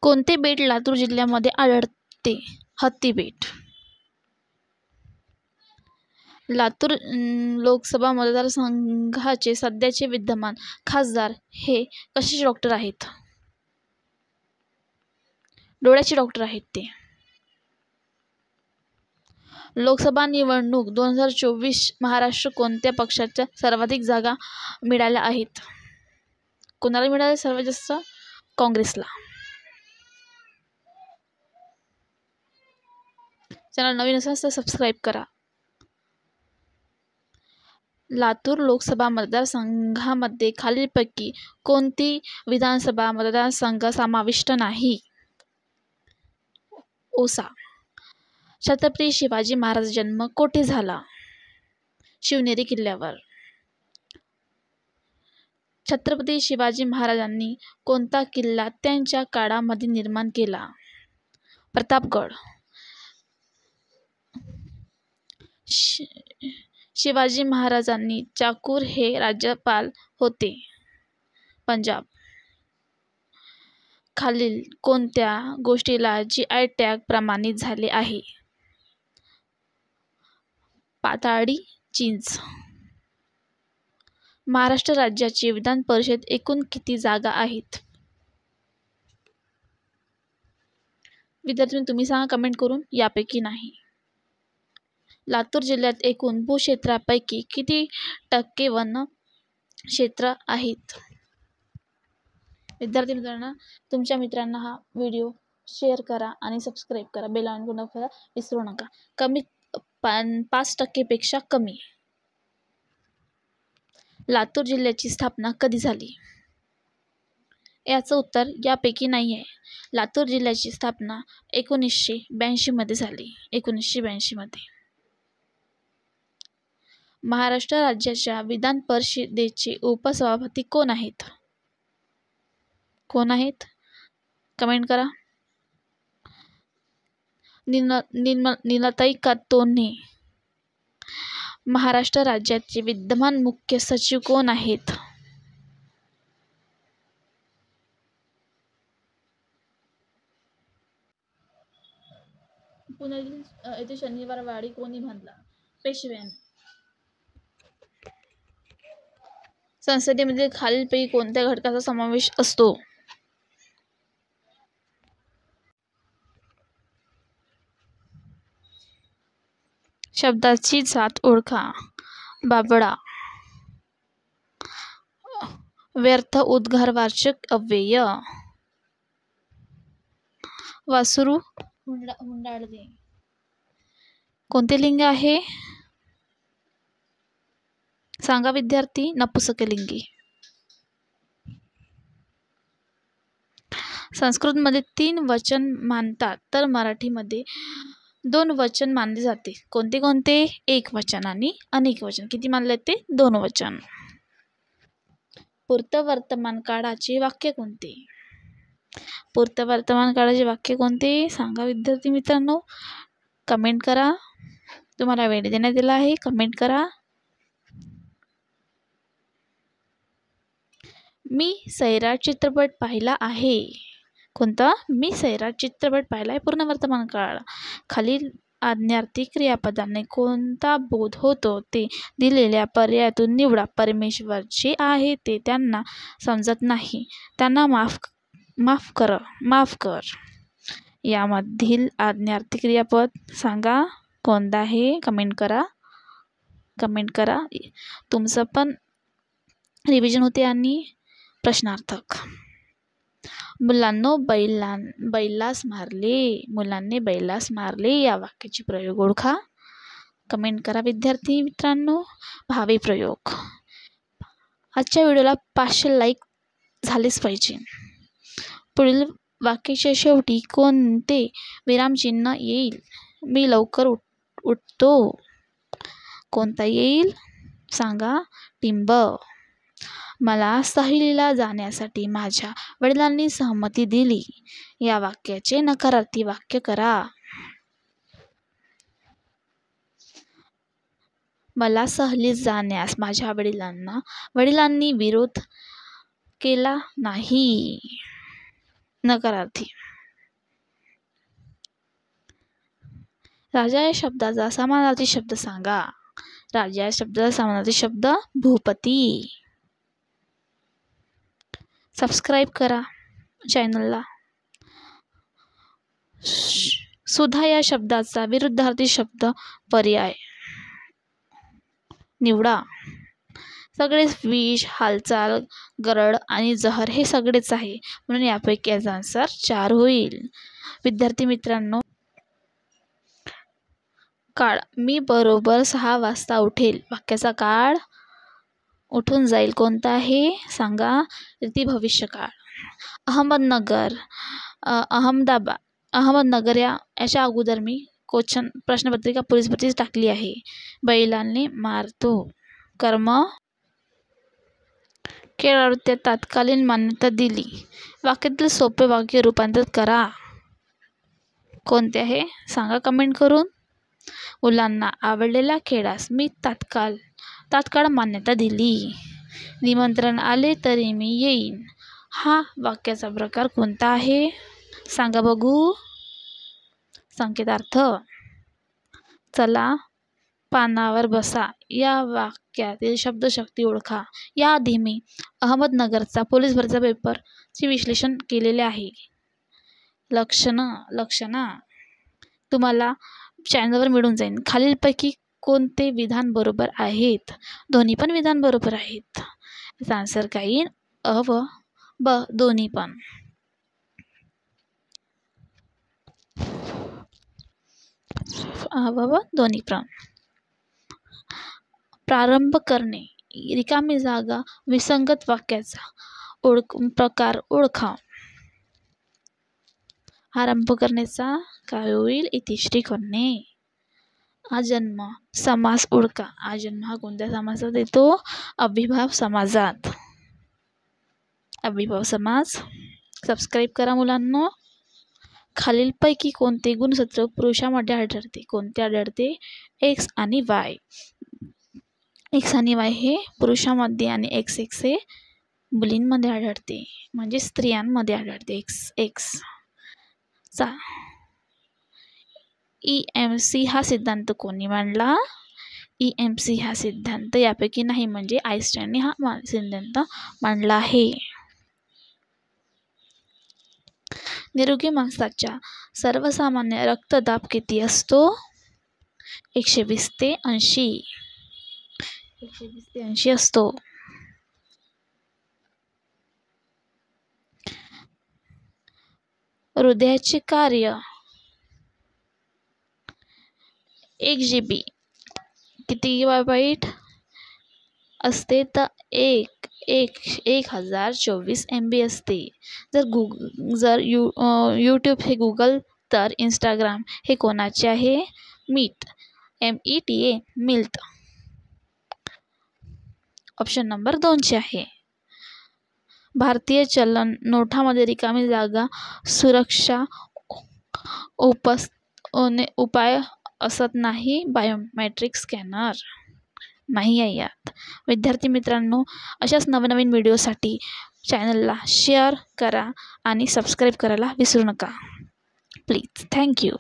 कोणते बेट लातूर जिल्ह्यामध्ये आढळते? हत्ती बेट. लातूर लोकसभा मतदारसंघाचे सध्याचे विद्यमान खासदार हे कशाचे डॉक्टर आहेत? डोळ्याचे डॉक्टर आहेत ते. लोकसभा निवडणूक 2024 महाराष्ट्र कोणत्या पक्षाच्या सर्वाधिक जागा मिळाल्या आहेत? कोणाला मिळाले सर्वात जास्त? काँग्रेसला. चॅनल नवीन असेल तर सबस्क्राईब करा. लातूर लोकसभा मतदारसंघामध्ये खालीलपैकी कोणती विधानसभा मतदारसंघ समाविष्ट नाही? औसा. छत्रपती शिवाजी महाराज जन्म कोठे झाला? शिवनेरी किल्ल्यावर. छत्रपती शिवाजी महाराजांनी कोणता किल्ला त्यांच्या काळामध्ये निर्माण केला? प्रतापगड. शिवाजी महाराजांनी चाकूर हे राज्यपाल होते? पंजाब. खालील कोणत्या गोष्टीला GI टॅग प्रमाणित झाले आहे? पाताळी चिंच. महाराष्ट्र राज्याची विधान परिषद एकूण किती जागा आहेत? विद्यार्थी तुम्ही सांगा कमेंट करून. यापैकी नाही. लातूर जिल्ह्यात एकूण भूक्षेत्रापैकी किती टक्के वन क्षेत्र आहेत? विद्यार्थी मित्रांनो, तुमच्या मित्रांना हा व्हिडिओ शेअर करा आणि सबस्क्राईब करा. बेल आयकॉन दाबायला विसरू नका. कमीत 5% पेक्षा कमी. लातूर जिल्ह्याची स्थापना कधी झाली? याचं उत्तर यापैकी नाही आहे. लातूर जिल्ह्याची स्थापना 1982 मध्ये झाली. 1982 मध्ये. महाराष्ट्र राज्याच्या विधान परिषदेचे उपसभापती कोण आहेत? कोण आहेत? कमेंट करा. नीलताई कातोने. महाराष्ट्र राज्याचे विद्यमान मुख्य सचिव कोण आहेत? पुण्यातील येथे शनिवारवाडी कोणी बांधला? पेशव्यांनी. संसदेमध्ये खालीलपैकी कोणत्या घटकाचा समावेश असतो? शब्दाची जात ओळखा. बाबडा. व्यर्थ उद्गारवाचक अव्यय. वासरू हुंडाळणे. कोणते लिंग आहे? सांगा विद्यार्थी. नपुंसकलिंगी. संस्कृतमध्ये 3 वचन मानतात तर मराठीमध्ये 2 वचन मानले जाते. कोणते कोणते? एक वचन आणि अनेक वचन. किती मानले ते? 2 वचन. पूर्त वर्तमान काळाचे वाक्य कोणते? पूर्त वर्तमान काळाचे वाक्य कोणते? सांगा विद्यार्थी मित्रांनो. कमेंट करा. तुम्हाला वेळ देण्यात दिला आहे. कमेंट करा. मी सैराट चित्रपट पाहिला आहे. कोणता? मी सैराट चित्रपट पाहिला आहे. पूर्ण वर्तमान काळ. खालील आज्ञार्थी क्रियापदाने कोणता बोध होतो ते दिलेल्या पर्यायातून निवडा. परमेश्वर जे आहे ते त्यांना समजत नाही, त्यांना माफ कर. यामधील आज्ञार्थी क्रियापद सांगा कोणता आहे? कमेंट करा. कमेंट करा. तुमचं पण रिव्हिजन होते आणि प्रश्नार्थक. मुलांनो बैलास मारले. मुलांनी बैलास मारले या वाक्याचे प्रयोग ओळखा. कमेंट करा विद्यार्थी मित्रांनो. भावी प्रयोग. आजच्या व्हिडिओला 500 लाईक झालेच पाहिजे. पुढील वाक्याच्या शेवटी कोणते विरामचिन्ह येईल? मी लवकर उठतो. कोणता येईल? सांगा. टिंब. मला सहलीला जाण्यासाठी माझ्या वडिलांनी सहमती दिली. या वाक्याचे नकारार्थी वाक्य करा. मला सहलीत जाण्यास माझ्या वडिलांनी विरोध केला नाही. नकारार्थी. राजा या शब्दाचा समानार्थी शब्द सांगा. राजा या शब्दाचा समानार्थी शब्द भूपती. सबस्क्राईब करा चॅनलला. सुधा या शब्दाचा विरुद्धार्थी शब्द पर्याय निवडा. सगळेच विष, हालचाल, गरड आणि जहर हे सगळेच आहे, म्हणून यापैकी याचा आन्सर 4 होईल. विद्यार्थी मित्रांनो, काळ. मी बरोबर 6 वाजता उठेल. वाक्याचा काळ उठून जाईल कोणता आहे सांगा. रीती भविष्यकाळ. अहमदनगर, अहमदनगर याच्या अगोदर मी क्वेश्चन प्रश्नपत्रिका पोलीस भरतीच टाकली आहे. बैलांनी मारतो. कर्म. खेळाडू तात्कालीन मान्यता दिली. वाक्यातील सोपे वाक्य रूपांतरित करा. कोणते आहे सांगा कमेंट करून. मुलांना आवडलेल्या खेळास मी तात्काळ मान्यता दिली. निमंत्रण आले तरी मी येईन. हा वाक्याचा प्रकार कोणता आहे सांगा बघू. संकेतार्थ. चला पानावर बसा या वाक्यातील शब्दशक्ती ओळखा. याआधी मी अहमदनगरचा पोलीस भरतीचा पेपरचे विश्लेषण केलेले आहे. लक्षणा तुम्हाला चॅनलवर मिळून जाईल. खालीलपैकी कोणते विधान बरोबर आहेत. दोन्ही पण विधान बरोबर आहेत. याचा आन्सर काय येईल. अ व ब दोन्ही पण. अ व दोन्ही पण. प्रारंभ करणे. रिकामी जागा विसंगत वाक्याचा प्रकार ओळखा. आरंभ करण्याचा काय होईल. इतिश्री करणे. आजन्म समास ओळखा. आजन्म हा कोणत्या समासात येतो. अविभाव समाजात. अविभाव समास. सबस्क्राईब करा मुलांनो. खालीलपैकी कोणते गुणसूत्र पुरुषामध्ये आढळते. कोणते आढळते. एक्स आणि वाय. एक्स आणि वाय हे पुरुषामध्ये आणि एक्स हे मुलींमध्ये आढळते, म्हणजे स्त्रियांमध्ये आढळते. एक्स चा EMC हा सिद्धांत कोणी मांडला. EMC हा सिद्धांत यापैकी नाही, म्हणजे आइन्स्टाईनने हा सिद्धांत मांडला आहे. निरोगी माणसाच्या सर्वसामान्य रक्तदाब किती असतो. 120 ते 80. 120 ते 80 असतो. हृदयाचे कार्य 1 GB किती बाईट असते तर 1024 MB असते. जर यूट्यूब हे गुगल तर इंस्टाग्राम हे कोणाचे आहे. मीट META मिल्ट. ऑप्शन नंबर 2 चे आहे. भारतीय चलन नोटामध्ये रिकामी जागा सुरक्षा उपाय असत नाही. बायोमेट्रिक स्कॅनर नाही आहे यात. विद्यार्थी मित्रांनो, अशाच नवनवीन व्हिडिओसाठी चॅनलला शेअर करा आणि सबस्क्राईब करायला विसरू नका प्लीज. थँक्यू.